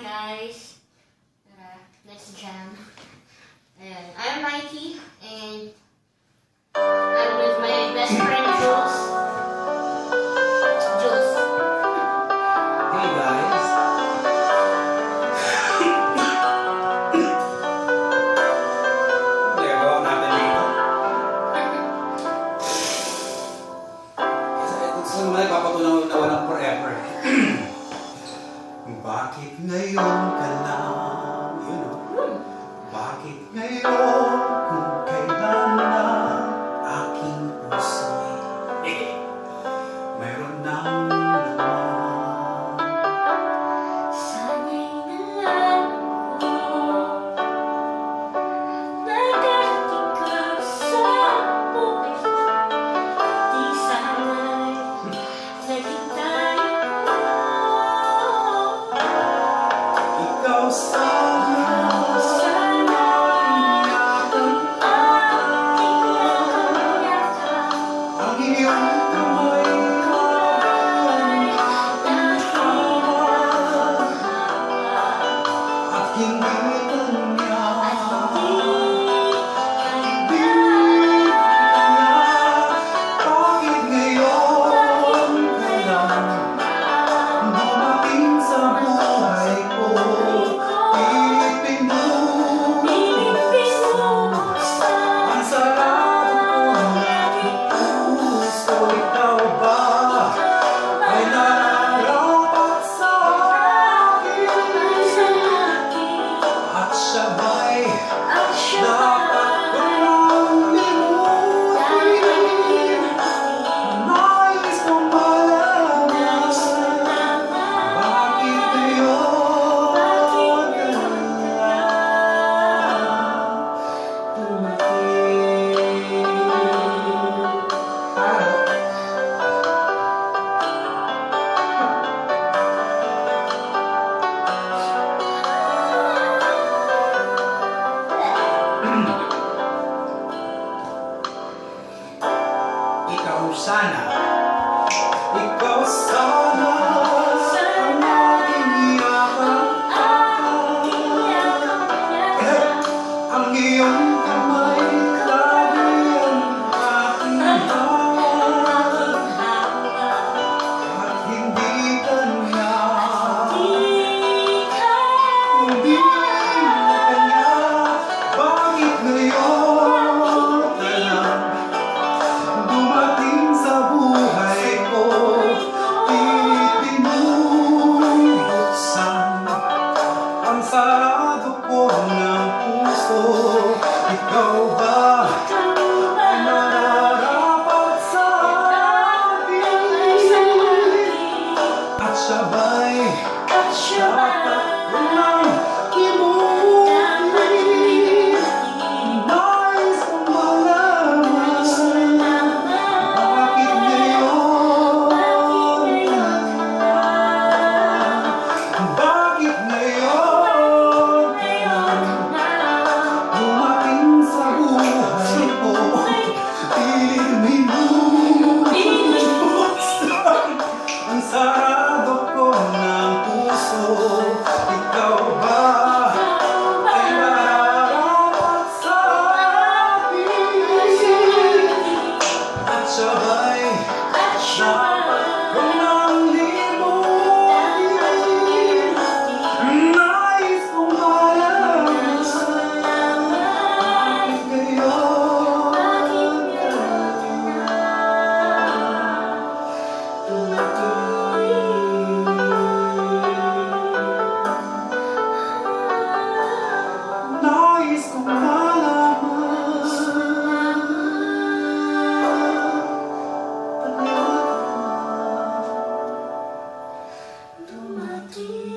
guys. Let's jam. And I'm Mikey, and I'm with my best friend Jules. Jules. Hey guys. Nagawa natin dito. Ito naman nagpapatunaw na walang forever. Bakit ngayon ka lang? Yun o. Bakit ngayon kung kailan na aking puso'y mayroon nang laman? Sana'y nalang ko nagdating ka sa buhay ko. Di sana'y naging tayo. Ikaw sana ang iyong kamay at hindi kanya. Bakit ngayon ka lang dumating sa buhay ko? Ang sarado ng puso, ikaw ba ay nararapat sa akin? At siya ba'y dapat ko nang limutin? Nais kong malaman bakit ngayon ka lang dumating? Ikaw sana ang aking yakap. Ang iyong kamay lagi ang aking hawak at hindi kanya. Hindi kanya. Bakit ngayon ka lang dumating sa buhay ko? Pilit binubuksan ang sarado ko ng puso. Ikaw ba ay nararapat sa akin? At siya ba'y dapat ko nang limutin? Nais kong malaman bakit ngayon ka lang? Bakit ngayon ka lang dumating sa buhay ko? Pilit binubuksan ang sarado ko ng puso. Ikaw ba ay nararapat sa akin? At siya ba'y dapat ko nang limutin? Nais kong malaman bakit ngayon ka dumating? Nais kong malaman Dumating.